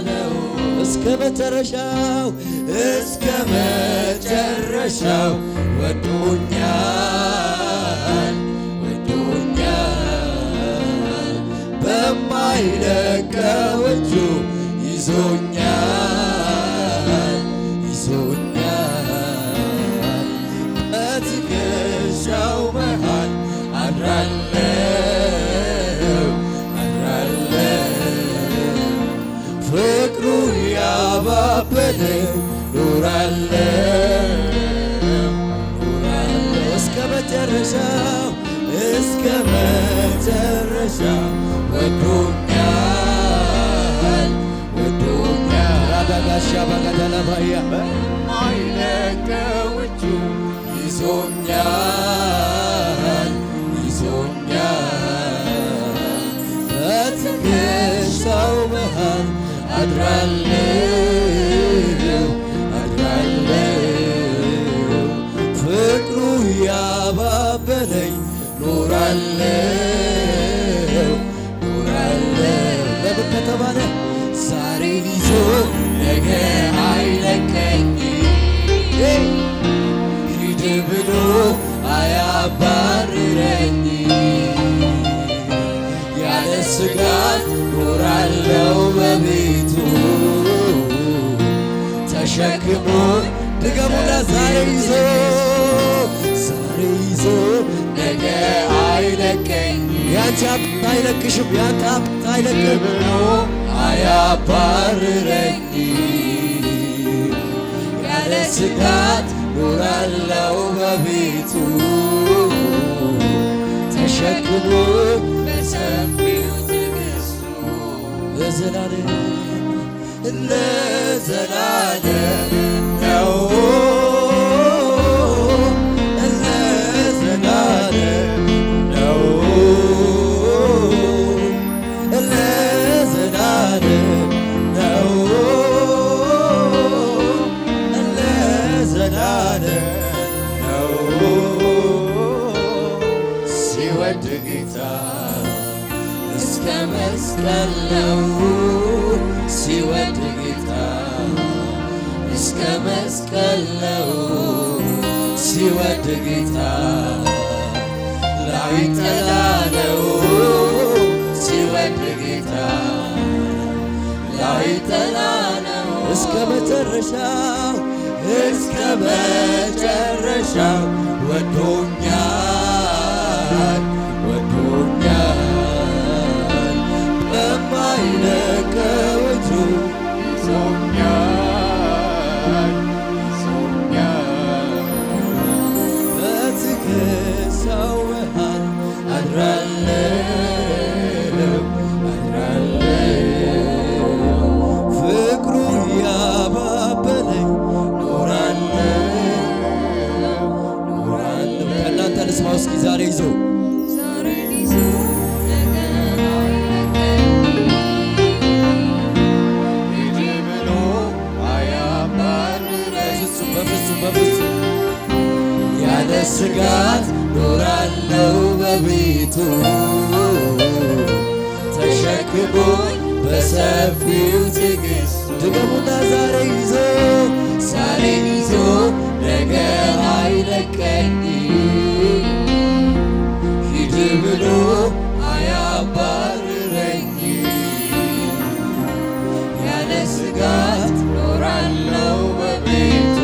ነው እስከ መጨረሻው ወዶኛል በማይለቀው እጁ ይዞኛል በትከሻው መሃል አድራለሁ ፍቅሩ ያባበለኝ ኖራለሁ እስከ መጨረሻው ወዶኛል አዳጋሻ ባጋዳላባያ በማይለቀው እጁ ይዞኛል በትከሻው መሃል አድራለሁ ፍቅሩ ያባበለኝ ኖራለሁ ለምን ከተባለ ዛሬን ይዞ ነገ አይለቀኝ ሂድ ብሎ አያባርረኝ ያለ ስጋት ኖራለሁ በቤቱ ተሸክሞ ድገሙና ዛሬ ይዞ ነገ አይለቀኝ ያንተ ሀብት አይለቅሽም ያንተ ሀብት አይለቅም ብሎ አያባርረኝ ያለ ስጋት ኖራለሁ በቤቱ ተሸክሞ በሰፊው ትዕግስቱ ለዘላለም ነው ሲወድ ጌታ እስከ መስቀል ነው ሲወድ ጌታ እስከ መስቀል ነው ሲወድ ጌታ ላይጠላ ነው ሲወድ ጌታ ላይጠላ ነው እስከ መጨረሻው ወዶኛል በማይለቀው እጁ ይዞኛል በትከሻው መሃል አድራለሁ ፍቅሩ ያባበለኝ ኖራለሁ ከእናንተ ልስማው እስኪ ዛሬ ይዞ በፍጹም ያለ ስጋት ኖራለሁ በቤቱ ተሸክሞኝ በሰፊው ትዕግስቱ ድገሙና ዛሬን ይዞ ነገ አይለቀኝ ሂድ ብሎ አያባርረኝ ያለ ስጋት ኖራለሁ በቤቱ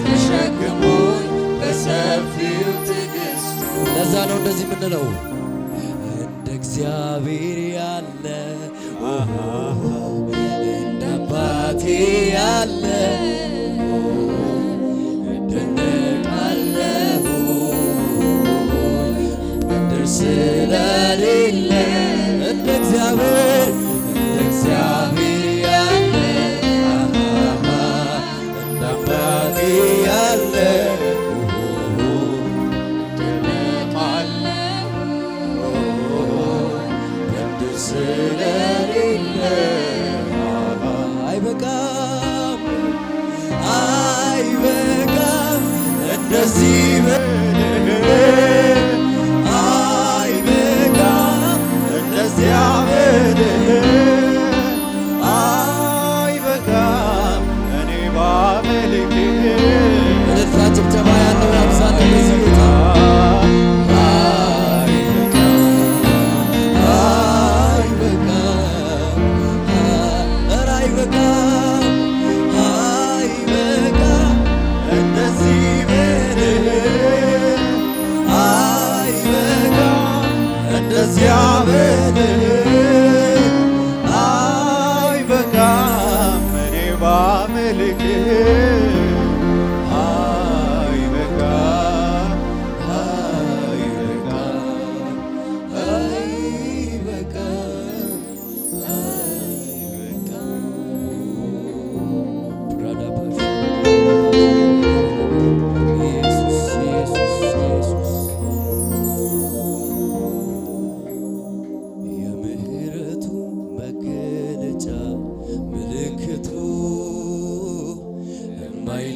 ተሸክሞኝ በሰፊው ትዕግስቱ ለዛ ነው እንደዚህ የምንለው እንደ እግዚአብሔር ያለ እንደ አባቴ ያለ እደነቃለሁ ምድር ስለሌለ እንደ እግዚአብሔር ያለ እንደ አባቴ ያለ ስለሌለ አይበቃም እንደዚህ አይበቃም እንደዚያ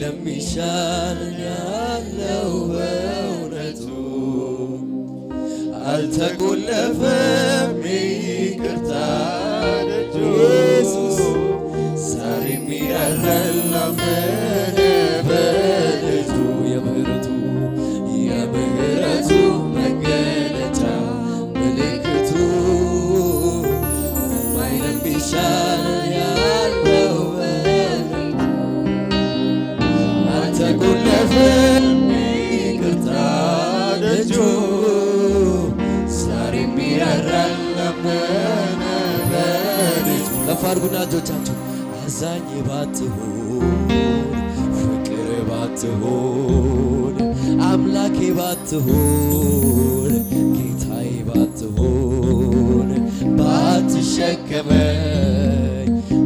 ለሚሻል ያለው በእውነቱ አልተቆለፈም ይቅርታ ደጁ ኢየሱስ ዛሬም ያራል ላመነ በልጁ የምህረቱ መገለጫ ምልክቱ ለሚሻል ያለው አልተቆለፈም ይቅርታ ደጁ ዛሬም ያራል ላመነ በልጁ ከፍ አድርጉና እጆቻችሁ አዛኝ ባትሆን ፍቅር ባትሆን አምላኬ ባትሆን ጌታዬ ባትሆን ባትሸከመኝ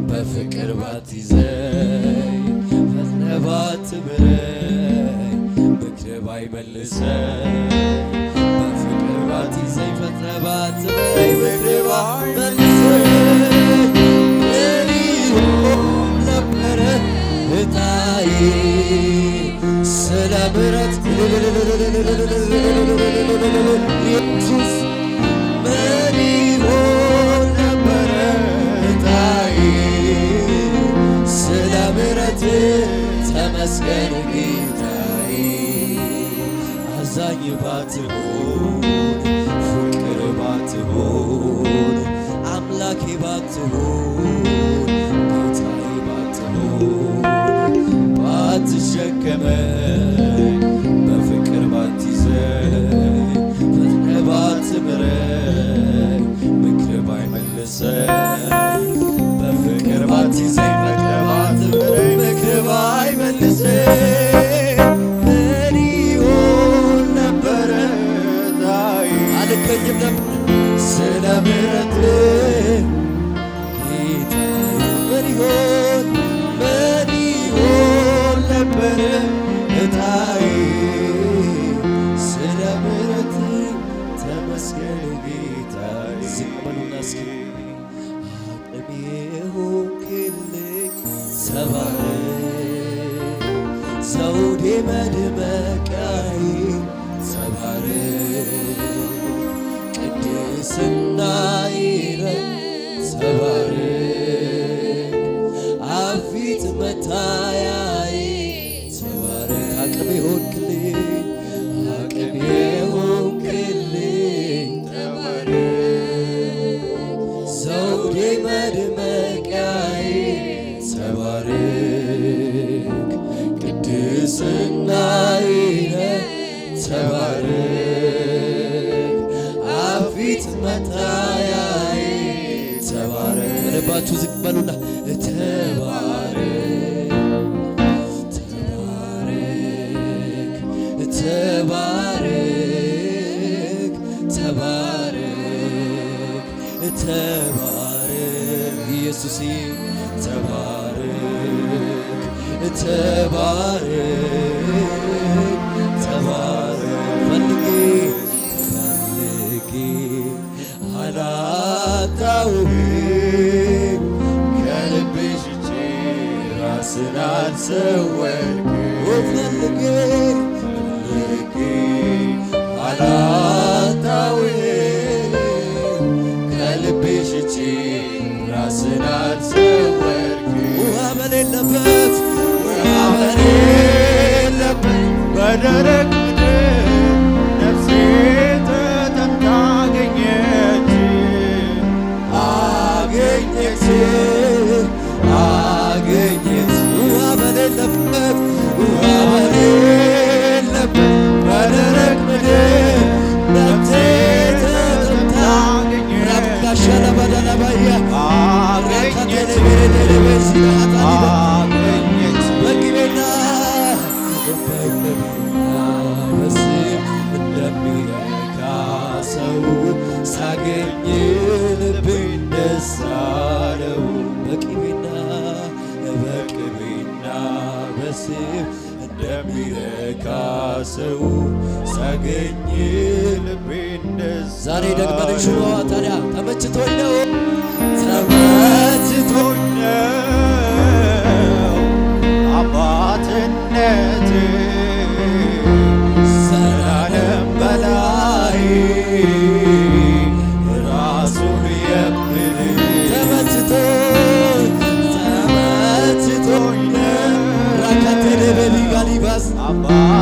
በፍቅር ባትይዘኝ ፈጥነህ ባትምረኝ ምክር ባይመልሰኝ በፍቅር ባትይዘኝ ፈጥነህ ባትምረኝ ምክር ባይመልሰኝ ምን ይሆን ነበረ ዕጣዬ ስለ ምሕረት ኢየሱስ ምን ይሆን ነበረ ዕጣዬ ስለ ምሕረት ተመስገን ጌታዬ አዛኝ ባትሆን ፍቅር ባትሆን አምላኬ ባትሆን ጌታዬ ባትሆን ባትሸከመኝ በፍቅር ባትይዘኝ ፈጥነህ ባትምረኝ ምክር ባይመልሰኝ በፍቅር ባትይዘኝ ፈጥነህ ባትምረኝ ምክር ባይመልሰኝ ምን ይሆን ነበረ ዕጣዬ አልገኝም ነበር ስለ ምሕረትህ ጌታዬ ምን ይሆን ነበረ ዕጣዬ ስለ ምሕረትህ ተመስገን ጌታዬ ዝቅ በሉና እስኪ አቅሜ ሆንክልኝ ተባረክ ዘውዴ መድመቂያዬ ተባረክ ቅድስናዬ ተባረክ አፊት መታያዬ ተባረክ አቅሜ ሆንክልኝ ተባረክ ዘውዴ መድመቂያዬ ተባረክ ቅድስናዬ ተባረክ አፊት መታያዬ ተባረክ ልባችሁ ዝቅ በሉና ተባረክ ተባረክ ተባረክ ተባረክ ኢየሱስ ተባረክ ተባረክ ተባረክ ፈልጌ አላጣሁህም ከልቤ ሽጬ ራስን አልሰወርክም ፈልጌ አላጣሁህም ከልቤ ሽጬ ራስን አልሰወርክም ውሃ በሌለበት በደረቅ ምድር ነፍሴ ተጠምታ አገኘች ውሃ በሌለበት በደረቅ ምድር ነፍሴ ተጠምታ አገኘች በቅቤና በስም እንደሚረካ ሰው ሳገኝ ልቤን ደስ አለው በቅቤና በስም እንደሚረካ ሰው ሳገኝ ልቤን ደስ ዛሬ ደግመን ሽዋ ታዲያ ተመችቶኝ ነው አባትን አባ